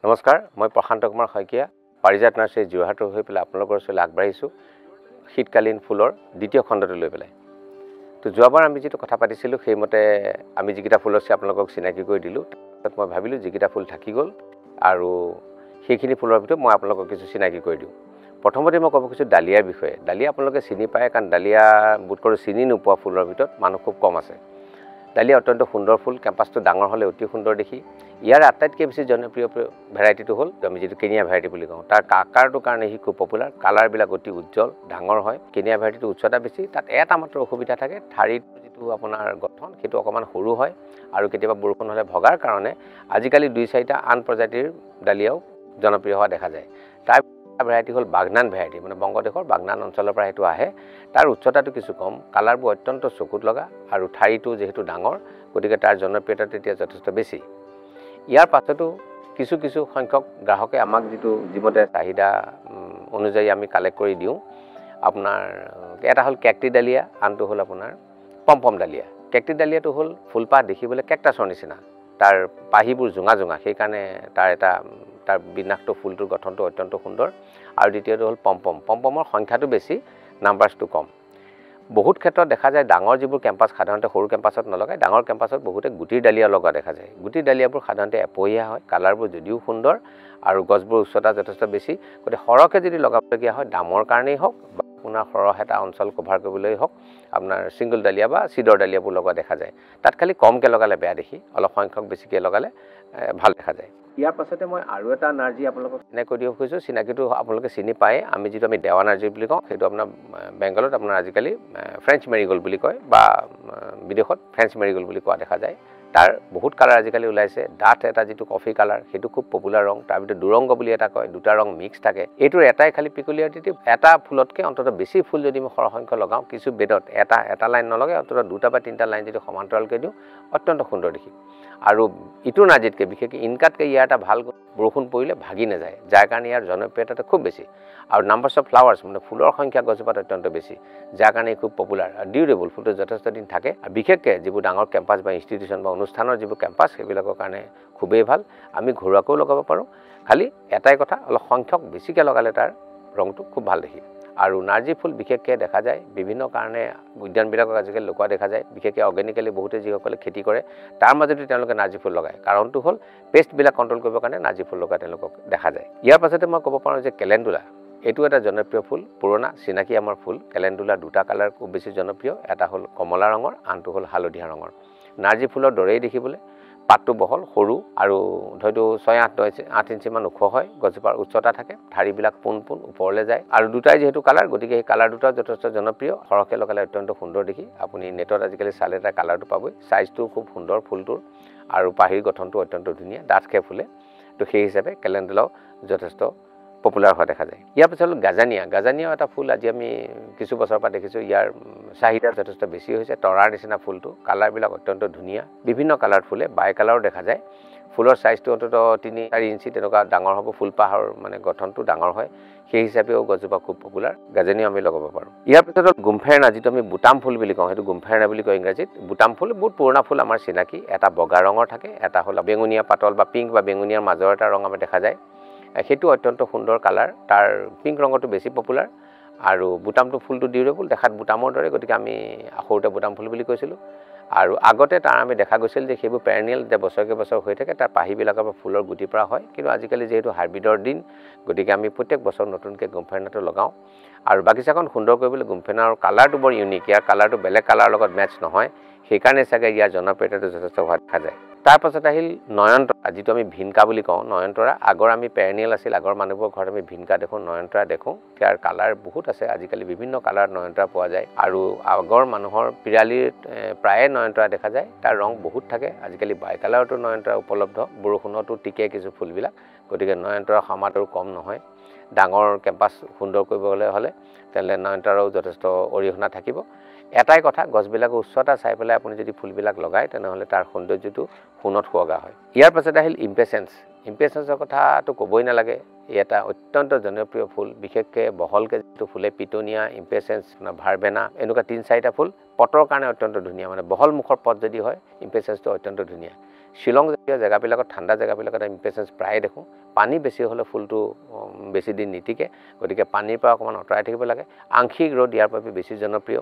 নমস্কাৰ, মই প্ৰশান্ত কুমাৰ শইকীয়া পাৰিজাত নাৰ্চাৰী যোৰহাটৰ হৈ পেলাই আপোনালোকৰ ওচৰলৈ আগবাঢ়িছোঁ শীতকালীন ফুলৰ দ্বিতীয় খণ্ডটো লৈ পেলাই। তো যোৱাবাৰ আমি যেটো কথা পাতিছিলোঁ সেইমতে আমি যিকেইটা ফুল আছে আপোনালোকক চিনাকি কৰি দিলোঁ। তাত মই ভাবিলোঁ যিকেইটা ফুল থাকি গ'ল আৰু সেইখিনি ফুলৰ ভিতৰত মই আপোনালোকক কিছু চিনাকি কৰি দিওঁ। প্ৰথমতে মই ক'ব খুজিছোঁ ডালিয়াৰ বিষয়ে। ডালিয়া আপোনালোকে চিনি পায়, কাৰণ ডালিয়া বোধ কৰোঁ চিনি নোপোৱা ফুলৰ ভিতৰত মানুহ খুব কম আছে। ডালিয়া অত্যন্ত সুন্দৰ ফুল, কেম্পাছটো ডাঙৰ হ'লে অতি সুন্দৰ দেখি। ইয়াৰ আটাইতকৈ বেছি জনপ্ৰিয় ভেৰাইটিটো হ'ল আমি যিটো কেনিয়া ভেৰাইটি বুলি কওঁ। তাৰ আকাৰটোৰ কাৰণে সি খুব পপুলাৰ, কালাৰবিলাক অতি উজ্জ্বল ডাঙৰ হয়। কেনিয়া ভেৰাইটিটো উচ্চতা বেছি, তাত এটা মাত্ৰ অসুবিধা থাকে, ঠাৰিটো যিটো আপোনাৰ গঠন সেইটো অকণমান সৰু হয় আৰু কেতিয়াবা বৰষুণ হ'লে ভগাৰ কাৰণে আজিকালি 2-4টা আন প্ৰজাতিৰ ডালিয়াও জনপ্ৰিয় হোৱা দেখা যায়। তাৰ ভেৰাইটি হ'ল বাগনান ভেৰাইটি, মানে বংগদেশৰ বাগনান অঞ্চলৰ পৰা সেইটো আহে। তাৰ উচ্চতাটো কিছু কম, কালাৰবোৰ অত্যন্ত চকুত লগা আৰু ঠাৰিটো যিহেতু ডাঙৰ, গতিকে তাৰ জনপ্ৰিয়তাটো এতিয়া যথেষ্ট বেছি। ইয়াৰ পাছতো কিছু সংখ্যক গ্ৰাহকে আমাক যিটো যিমতে চাহিদা অনুযায়ী আমি কালেক্ট কৰি দিওঁ। আপোনাৰ এটা হ'ল কেকটি ডালিয়া, আনটো হ'ল আপোনাৰ পম্পম ডালিয়া। কেকটি ডালিয়াটো হ'ল ফুলপাহ দেখিবলৈ কেকটাছৰ নিচিনা, তাৰ পাহিবোৰ জোঙা সেইকাৰণে তাৰ বিন্যাসটো ফুলটোৰ গঠনটো অত্যন্ত সুন্দৰ। আৰু দ্বিতীয়টো হ'ল পম্পমৰ সংখ্যাটো বেছি, নাম্বাৰছটো কম। বহুত ক্ষেত্ৰত দেখা যায় ডাঙৰ যিবোৰ কেম্পাছ সাধাৰণতে সৰু কেম্পাছত নলগায়, ডাঙৰ কেম্পাছত বহুতে গুটিৰ ডালিয়া লগা দেখা যায়। গুটিৰ ডালিয়াবোৰ সাধাৰণতে এপহীয়া হয়, কালাৰবোৰ যদিও সুন্দৰ আৰু গছবোৰ উচ্চতা যথেষ্ট বেছি। গতিকে সৰহকৈ যদি লগাবলগীয়া হয়, দামৰ কাৰণেই হওক বা আপোনাৰ সৰহ এটা অঞ্চল কভাৰ কৰিবলৈ হওক, আপোনাৰ ছিংগল ডালিয়া বা চিডৰ ডালিয়াবোৰ লগা দেখা যায়। তাত খালি কমকৈ লগালে বেয়া দেখি, অলপ সংখ্যক বেছিকৈ লগালে ভাল দেখা যায়। ইয়াৰ পাছতে মই আৰু এটা নাৰ্জী আপোনালোকক চিনাকি কৰি দিব খুজিছোঁ। চিনাকিটো আপোনালোকে চিনি পায়, আমি দেৱা নাৰ্জী বুলি কওঁ, সেইটো আপোনাৰ বেংগলত আপোনাৰ আজিকালি ফ্ৰেঞ্চ মেৰিগ'ল্ড বুলি কয় বা বিদেশত ফ্ৰেঞ্চ মেৰিগ'ল্ড বুলি কোৱা দেখা যায়। তাৰ বহুত কালাৰ আজিকালি ওলাইছে। ডাঠ এটা যিটো কফি কালাৰ সেইটো খুব পপুলাৰ ৰং, তাৰ ভিতৰত দুৰংগ বুলি এটা কয়, দুটা ৰং মিক্স থাকে। এইটোৰ এটাই খালি পিকুলিয়াৰিটি, এটা ফুলতকৈ অন্তত বেছি ফুল যদি আমি সৰহ সংখ্যক লগাওঁ, কিছু বেডত এটা লাইন নলগাই অন্তত 2টা বা 3টা লাইন যদি সমান্তৰালকৈ দিওঁ, অত্যন্ত সুন্দৰ দেখি। আৰু ইটো নাৰ্জীতকৈ বিশেষকৈ ইনকাতকৈ ইয়াৰ এটা ভাল বৰষুণ পৰিলে ভাগি নাযায়, যাৰ কাৰণে ইয়াৰ জনপ্ৰিয়তাটো খুব বেছি। আৰু নাম্বাৰছ অফ ফ্লাৱাৰ্ছ মানে ফুলৰ সংখ্যা গছজোপাত অত্যন্ত বেছি, যাৰ কাৰণে খুব পপুলাৰ আৰু ডিউৰেবল। ফুলটো যথেষ্ট দিন থাকে আৰু বিশেষকৈ যিবোৰ ডাঙৰ কেম্পাছ বা ইনষ্টিটিউশ্যন বা অনুষ্ঠানৰ যিবোৰ কেম্পাছ সেইবিলাকৰ কাৰণে খুবেই ভাল। আমি ঘৰুৱাকৈও লগাব পাৰোঁ, খালি এটাই কথা, অলপ সংখ্যক বেছিকৈ লগালে তাৰ ৰংটো খুব ভাল দেখি। আৰু নাৰ্জী ফুল বিশেষকৈ দেখা যায় বিভিন্ন কাৰণে উদ্যানবিলাকক আজিকালি লগোৱা দেখা যায়, বিশেষকৈ অৰ্গেনিকেলি বহুতে যিসকলে খেতি কৰে তাৰ মাজতে তেওঁলোকে নাৰ্জী ফুল লগায়। কাৰণটো হ'ল পেষ্টবিলাক কণ্ট্ৰল কৰিবৰ কাৰণে নাৰ্জী ফুল লগা তেওঁলোকক দেখা যায়। ইয়াৰ পাছতে মই ক'ব পাৰোঁ যে কেলেণ্ডুলা, এইটো এটা জনপ্ৰিয় ফুল, পুৰণা চিনাকি আমাৰ ফুল। কেলেণ্ডুলা 2টা কালাৰ খুব বেছি জনপ্ৰিয়, এটা হ'ল কমলা ৰঙৰ, আনটো হ'ল হালধীয়া ৰঙৰ। নাৰ্জী ফুলৰ দৰেই দেখিবলৈ, পাতটো বহল সৰু আৰু হয়তো 6-8 ইঞ্চিমান ওখ হয়, গছজোপাৰ উচ্চতা থাকে, ঠাৰিবিলাক পোন ওপৰলৈ যায় আৰু দুটাই যিহেতু কালাৰ, গতিকে সেই কালাৰ দুটা যথেষ্ট জনপ্ৰিয়। সৰহকৈ লগালে অত্যন্ত সুন্দৰ দেখি। আপুনি নেটত আজিকালি চালে তাৰ কালাৰটো পাবই, চাইজটোও খুব সুন্দৰ ফুলটোৰ আৰু পাহিৰ গঠনটো অত্যন্ত ধুনীয়া, ডাঠকৈ ফুলে। তো সেই হিচাপে কেলেণ্ডুলাও যথেষ্ট পপুলাৰ হোৱা দেখা যায়। ইয়াৰ পিছত গাজানিয়াও এটা ফুল, আজি আমি কিছু বছৰৰ পৰা দেখিছোঁ ইয়াৰ চাহিদা যথেষ্ট বেছি হৈছে। তৰাৰ নিচিনা ফুলটো, কালাৰবিলাক অত্যন্ত ধুনীয়া, বিভিন্ন কালাৰত ফুলে, বাই কালাৰো দেখা যায়। ফুলৰ চাইজটো অন্তত 3-4 ইঞ্চি তেনেকুৱা ডাঙৰ হ'ব, ফুলপাহৰ মানে গঠনটো ডাঙৰ হয়, সেই হিচাপেও গছজোপা খুব পপুলাৰ। গাজানিয়া আমি লগাব পাৰোঁ। ইয়াৰ পিছত হ'ল গুমফেৰনা, যিটো আমি বুটাম ফুল বুলি কওঁ, সেইটো গুমফেৰনা বুলি কয় ইংৰাজীত। বুটাম ফুল বহুত পুৰণা ফুল, আমাৰ চিনাকি। এটা বগা ৰঙৰ থাকে, এটা হ'ল বেঙুনীয়া পাতল বা পিংক বা বেঙুনীয়াৰ মাজৰ এটা ৰং আমাৰ দেখা যায়। সেইটো অত্যন্ত সুন্দৰ কালাৰ, তাৰ পিংক ৰঙটো বেছি পপুলাৰ। আৰু বুটামটো ফুলটো ডিউৰেবল, দেখাত বুটামৰ দৰে, গতিকে আমি সৰুতে বুটাম ফুল বুলি কৈছিলোঁ। আৰু আগতে তাৰ আমি দেখা গৈছিল যে সেইবোৰ পেৰেনিয়েল, যে বছৰকে বছৰ হৈ থাকে, তাৰ পাহিবিলাকৰ পৰা ফুলৰ গুটিৰ পৰা হয়। কিন্তু আজিকালি যিহেতু হাইব্ৰিডৰ দিন, গতিকে আমি প্ৰত্যেক বছৰ নতুনকৈ গুমফেৰনাটো লগাওঁ। আৰু বাগিচাখন সুন্দৰ কৰিবলৈ গুমফেৰনাৰ কালাৰটো বৰ ইউনিক, ইয়াৰ কালাৰটো বেলেগ কালাৰৰ লগত মেটচ নহয়, সেইকাৰণে চাগে ইয়াৰ জনপ্ৰিয়তাটো যথেষ্ট হোৱা দেখা যায়। তাৰ পাছত আহিল নয়নতৰা, যিটো আমি ভিনকা বুলি কওঁ। নয়নতৰা আগৰ আমি পেৰেনিয়েল আছিল, আগৰ মানুহবোৰৰ ঘৰত আমি ভিনকা দেখোঁ, নয়নতৰা দেখোঁ। ইয়াৰ কালাৰ বহুত আছে, আজিকালি বিভিন্ন কালাৰত নয়নতৰা পোৱা যায়। আৰু আগৰ মানুহৰ পিৰালিত প্ৰায়ে নয়নতৰা দেখা যায়, তাৰ ৰং বহুত থাকে। আজিকালি বাই কালাৰতো নয়নতৰা উপলব্ধ, বৰষুণতো টিকে কিছু ফুলবিলাক, গতিকে নয়নতৰা সমাদৰো কম নহয়। ডাঙৰ কেম্পাছ সুন্দৰ কৰিবলৈ হ'লে তেনেহ'লে নয়নতৰাও যথেষ্ট অৰিহণা থাকিব। এটাই কথা, গছবিলাকৰ উচ্চতা চাই পেলাই আপুনি যদি ফুলবিলাক লগায় তেনেহ'লে তাৰ সৌন্দৰ্যটো সোণত সুৱগা হয়। ইয়াৰ পাছত আহিল ইম্পেচেঞ্চৰ কথাটো ক'বই নালাগে। এই এটা অত্যন্ত জনপ্ৰিয় ফুল বিশেষকৈ বহলকৈ যিটো ফুলে পিটনিয়া ইম্পেচেন্স ভাৰবেনা এনেকুৱা 3-4টা ফুল পটৰ কাৰণে অত্যন্ত ধুনীয়া মানে বহল মুখৰ পট যদি হয় ইম্পেচেন্সটো অত্যন্ত ধুনীয়া শিলং জাতীয় জেগাবিলাকত ঠাণ্ডা জেগাবিলাকত ইম্পেচেন্স প্ৰায় দেখোঁ পানী বেছি হ'লে ফুলটো বেছি দিন নিটিকে গতিকে পানীৰ পৰা অকণমান আঁতৰাই থাকিব লাগে আংশিক ৰ'দ ইয়াৰ বাবে বেছি জনপ্ৰিয়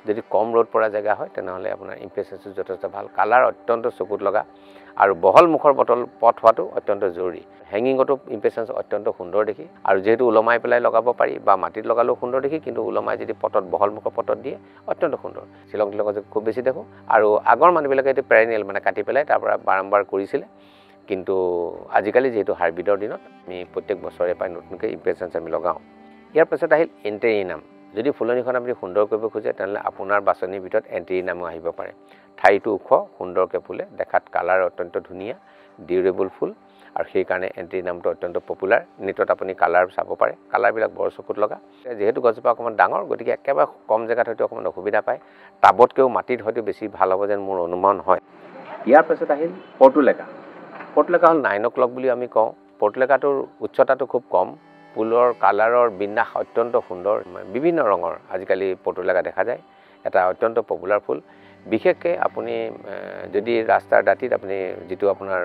যদি কম ৰ'দ পৰা জেগা হয় তেনেহ'লে আপোনাৰ ইম্পেচেন্সটো যথেষ্ট ভাল কালাৰ অত্যন্ত চকুত লগা আৰু বহল মুখৰ পট হোৱাটো অত্যন্ত জৰুৰী হেঙিঙতো ইম্পেচেন্স অত্যন্ত সুন্দৰ দেখি আৰু যেহেতু ওলমাই পেলাই লগাব পাৰি বা মাটিত লগালেও সুন্দৰ দেখি কিন্তু ওলমাই যদি পটত বহল মুখৰ পটত দিয়ে অত্যন্ত সুন্দৰ শিলং লগত খুব বেছি দেখোঁ আৰু আগৰ মানুহবিলাকে এইটো পেৰেনিয়েল মানে কাটি পেলাই তাৰ পৰা বাৰম্বাৰ কৰিছিলে কিন্তু আজিকালি যেহেতু হাইব্ৰিডৰ দিনত আমি প্ৰত্যেক বছৰে প্ৰায় নতুনকৈ ইম্পেচেন্স আমি লগাওঁ ইয়াৰ পাছত আহিল এণ্টেৰিনাম যদি ফুলনিখন আপুনি সুন্দৰ কৰিব খোজে তেনেহ'লে আপোনাৰ বাছনিৰ ভিতৰত এণ্টেৰিনামো আহিব পাৰে ঠাইটো ওখ সুন্দৰকৈ ফুলে দেখাত কালাৰ অত্যন্ত ধুনীয়া ডিউৰেবল ফুল আৰু সেইকাৰণে এণ্টেৰিনামটো অত্যন্ত পপুলাৰ নেটত আপুনি কালাৰ চাব পাৰে কালাৰবিলাক বৰ চকুত লগা যেহেতু গছজোপা অকণমান ডাঙৰ গতিকে একেবাৰে কম জেগাত হয়তো অকণমান অসুবিধা পায় টাবতকৈও মাটিত হয়তো বেছি ভাল হ'ব যেন মোৰ অনুমান হয় ইয়াৰ পাছত আহিল পৰ্টুলেকা হ'ল 9 o'clock বুলি আমি কওঁ পৰ্টুলেকাটোৰ উচ্চতাটো খুব কম ফুলৰ কালাৰৰ বিন্যাস অত্যন্ত সুন্দৰ বিভিন্ন ৰঙৰ আজিকালি পৰ্টুলেকা দেখা যায় এটা অত্যন্ত পপুলাৰ ফুল বিশেষকৈ আপুনি যদি ৰাস্তাৰ দাঁতিত আপুনি যিটো আপোনাৰ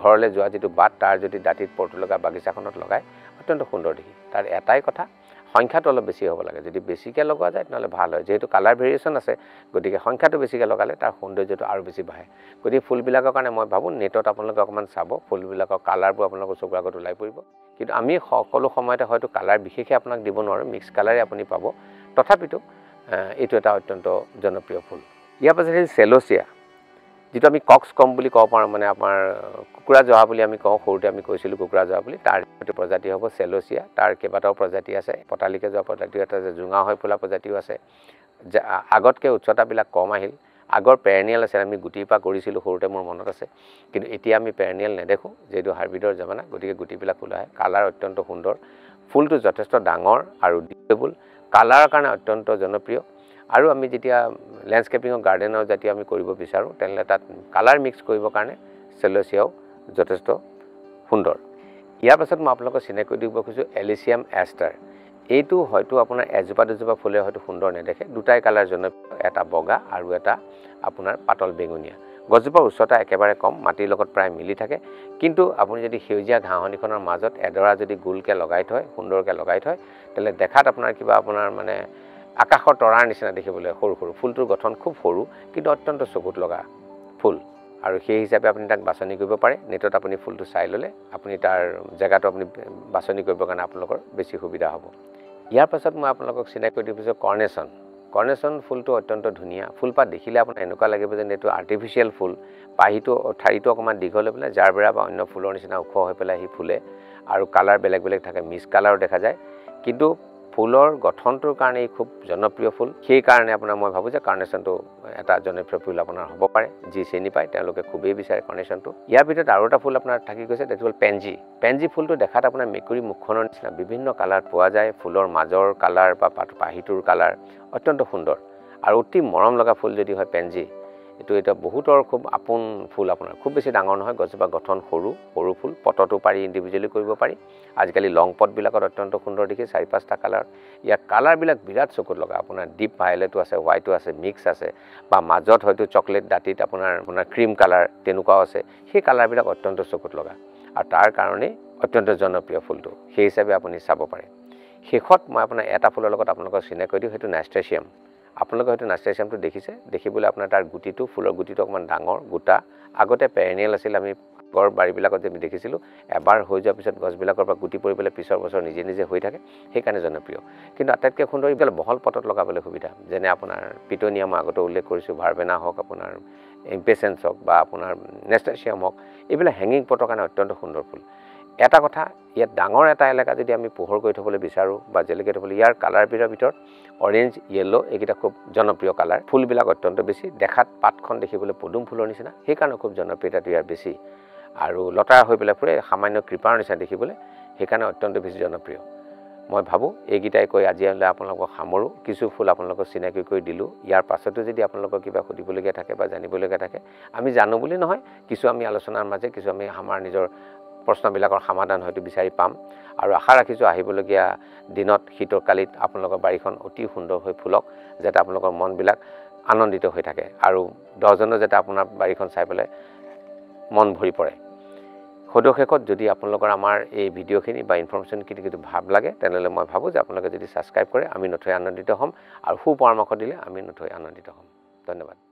ঘৰলৈ যোৱা যিটো বাট তাৰ যদি দাঁতিত পৰ্টুলেকা বাগিচাখনত লগায় অত্যন্ত সুন্দৰ দেখি তাৰ এটাই কথা সংখ্যাটো অলপ বেছি হ'ব লাগে যদি বেছিকৈ লগোৱা যায় তেনেহ'লে ভাল হয় যেহেতু কালাৰ ভেৰিয়েশ্যন আছে গতিকে সংখ্যাটো বেছিকৈ লগালে তাৰ সৌন্দৰ্যটো আৰু বেছি বাঢ়ে গতিকে ফুলবিলাকৰ কাৰণে মই ভাবোঁ নেটত আপোনালোকে অকণমান চাব ফুলবিলাকৰ কালাৰবোৰ আপোনালোকৰ চকুৰ আগত ওলাই পৰিব কিন্তু আমি সকলো সময়তে হয়তো কালাৰ বিশেষকৈ আপোনাক দিব নোৱাৰোঁ মিক্স কালাৰে আপুনি পাব তথাপিতো এইটো এটা অত্যন্ত জনপ্ৰিয় ফুল ইয়াৰ পাছত আহিল চেল'চিয়া যিটো আমি কক্স কম বুলি ক'ব পাৰোঁ মানে আমাৰ কুকুৰা জহা বুলি আমি কওঁ সৰুতে আমি কৈছিলোঁ কুকুৰা জহা বুলি তাৰ যিটো প্ৰজাতি হ'ব চেল'চিয়া তাৰ কেইবাটাও প্ৰজাতি আছে পতালিকৈ যোৱা প্ৰজাতিও এটা আছে জোঙা হৈ ফুলা প্ৰজাতিও আছে আগতকৈ উচ্চতাবিলাক কম আহিল আগৰ পেৰেনিয়েল আছে আমি গুটিৰ পৰা কৰিছিলোঁ সৰুতে মোৰ মনত আছে কিন্তু এতিয়া আমি পেৰেনিয়েল নেদেখোঁ যিহেতু হাইব্ৰিডৰ জামানা গতিকে গুটিবিলাক ওলাই কালাৰ অত্যন্ত সুন্দৰ ফুলটো যথেষ্ট ডাঙৰ আৰু ডিউৰেবল কালাৰৰ কাৰণে অত্যন্ত জনপ্ৰিয় আৰু আমি যেতিয়া লেণ্ডস্কেপিঙৰ গাৰ্ডেনৰ যেতিয়া আমি কৰিব বিচাৰোঁ তেনেহ'লে তাত কালাৰ মিক্স কৰিবৰ কাৰণে চেল'চিয়াও যথেষ্ট সুন্দৰ ইয়াৰ পাছত মই আপোনালোকক চিনাকি দিব খোজোঁ এলিচিয়াম এষ্টাৰ এইটো হয়তো আপোনাৰ এজোপা দুজোপা ফুলে হয়তো সুন্দৰ নেদেখে দুটাই কালাৰ জনপ্ৰিয় এটা বগা আৰু এটা আপোনাৰ পাতল বেঙুনীয়া গছজোপাৰ উচ্চতা একেবাৰে কম মাটিৰ লগত প্ৰায় মিলি থাকে কিন্তু আপুনি যদি সেউজীয়া ঘাঁহনিখনৰ মাজত এডৰা যদি গোলকৈ লগাই থয় সুন্দৰকৈ লগাই থয় তেনেহ'লে দেখাত আপোনাৰ কিবা আপোনাৰ মানে আকাশৰ তৰাৰ নিচিনা দেখিবলৈ সৰু সৰু ফুলটোৰ গঠন খুব সৰু কিন্তু অত্যন্ত চকুত লগা ফুল আৰু সেই হিচাপে আপুনি তাক বাছনি কৰিব পাৰে নেটত আপুনি ফুলটো চাই ল'লে আপুনি তাৰ জেগাটো আপুনি বাছনি কৰিবৰ কাৰণে আপোনালোকৰ বেছি সুবিধা হ'ব ইয়াৰ পাছত মই আপোনালোকক চিনাকি কৰি দিছোঁ কৰ্নেশ্যন ফুলটো অত্যন্ত ধুনীয়া ফুলপাত দেখিলে আপোনাৰ এনেকুৱা লাগিব যেন এইটো আৰ্টিফিচিয়েল ফুল পাহিটো ঠাৰিটো অকণমান দীঘল হৈ পেলাই জাৰবেৰা বা অন্য ফুলৰ নিচিনা ওখ হৈ পেলাই সি ফুলে আৰু কালাৰ বেলেগ বেলেগ থাকে মিক্স কালাৰো দেখা যায় কিন্তু ফুলৰ গঠনটোৰ কাৰণে খুব জনপ্ৰিয় ফুল সেইকাৰণে আপোনাৰ মই ভাবোঁ যে কাৰ্নেশ্যনটো এটা জনপ্ৰিয় ফুল আপোনাৰ হ'ব পাৰে যি চিনি পায় তেওঁলোকে খুবেই বিচাৰে কাৰ্নেশ্যনটো ইয়াৰ ভিতৰত আৰু এটা ফুল আপোনাৰ থাকি গৈছে সেইটো হ'ল পেনজি ফুলটো দেখাত আপোনাৰ মেকুৰী মুখখনৰ নিচিনা বিভিন্ন কালাৰ পোৱা যায় ফুলৰ মাজৰ কালাৰ বা পাহিটোৰ কালাৰ অত্যন্ত সুন্দৰ আৰু অতি মৰম লগা ফুল যদি হয় পেনজি এইটো এটা বহুতৰ খুব আপোন ফুল আপোনাৰ খুব বেছি ডাঙৰ নহয় গছজোপা গঠন সৰু ফুল পটতো পাৰি ইণ্ডিভিজুৱেলি কৰিব পাৰি আজিকালি লং পটবিলাকত অত্যন্ত সুন্দৰ দেখি 4-5টা কালাৰ ইয়াৰ কালাৰবিলাক বিৰাট চকুত লগা আপোনাৰ ডিপ ভায়লেটো আছে হোৱাইটো আছে মিক্স আছে বা মাজত হয়তো চকলেট দাঁতিত আপোনাৰ ক্ৰীম কালাৰ তেনেকুৱাও আছে সেই কালাৰবিলাক অত্যন্ত চকুত লগা আৰু তাৰ কাৰণেই অত্যন্ত জনপ্ৰিয় ফুলটো সেই হিচাপে আপুনি চাব পাৰে শেষত মই আপোনাৰ এটা ফুলৰ লগত আপোনালোকক চিনাকি কৰি দিওঁ সেইটো নাষ্টেচিয়াম আপোনালোকে হয়তো নাষ্টেচিয়ামটো দেখিছে দেখিবলৈ আপোনাৰ তাৰ গুটিটো ফুলৰ গুটিটো অকণমান ডাঙৰ গোটা আগতে পেৰেনিয়েল আছিল আমি আগৰ বাৰীবিলাকত যে আমি দেখিছিলোঁ এবাৰ হৈ যোৱাৰ পিছত গছবিলাকৰ পৰা গুটি পৰি পেলাই পিছৰ বছৰ নিজে নিজে হৈ থাকে সেইকাৰণে জনপ্ৰিয় কিন্তু আটাইতকৈ সুন্দৰ এইবিলাক বহল পটত লগাবলৈ সুবিধা যেনে আপোনাৰ পিটনিয়া মই আগতে উল্লেখ কৰিছোঁ ভাৰবেনা হওক আপোনাৰ ইম্পেচেন্স হওক বা আপোনাৰ নাষ্টেচিয়াম হওক এইবিলাক হেঙিং পটৰ কাৰণে অত্যন্ত সুন্দৰ ফুল এটা কথা ইয়াত ডাঙৰ এটা এলেকা যদি আমি পোহৰ কৰি থ'বলৈ বিচাৰোঁ বা জেলেকৈ থ'বলৈ ইয়াৰ কালাৰবিলাকৰ ভিতৰত অৰেঞ্জ য়েল্লো এইকেইটা খুব জনপ্ৰিয় কালাৰ ফুলবিলাক অত্যন্ত বেছি দেখাত পাতখন দেখিবলৈ পদুম ফুলৰ নিচিনা সেইকাৰণে খুব জনপ্ৰিয়তাটো ইয়াৰ বেছি আৰু লতা হৈ পেলাই ফুলে সামান্য কৃপাৰ নিচিনা দেখিবলৈ সেইকাৰণে অত্যন্ত বেছি জনপ্ৰিয় মই ভাবোঁ এইকেইটাই কৈ আজি আপোনালোকক সামৰোঁ কিছু ফুল আপোনালোকক চিনাকি কৰি দিলোঁ ইয়াৰ পাছতো যদি আপোনালোকৰ কিবা সুধিবলগীয়া থাকে বা জানিবলগীয়া থাকে আমি জানো বুলি নহয় কিছু আমি আলোচনাৰ মাজে কিছু আমি আমাৰ নিজৰ প্ৰশ্নবিলাকৰ সমাধান হয়তো বিচাৰি পাম আৰু আশা ৰাখিছোঁ আহিবলগীয়া দিনত শীতৰ কালিত আপোনালোকৰ বাৰীখন অতি সুন্দৰ হৈ ফুলক যাতে আপোনালোকৰ মনবিলাক আনন্দিত হৈ থাকে আৰু 10জনে যাতে আপোনাৰ বাৰীখন চাই পেলাই মন ভৰি পৰে সদশেষত যদি আপোনালোকৰ আমাৰ এই ভিডিঅ'খিনি বা ইনফৰমেশ্যনখিনি যদি ভাল লাগে তেনেহ'লে মই ভাবোঁ যে আপোনালোকে যদি ছাবস্ক্ৰাইব কৰে আমি নথৈ আনন্দিত হ'ম আৰু সুপৰামৰ্শ দিলে আমি নথৈ আনন্দিত হ'ম ধন্যবাদ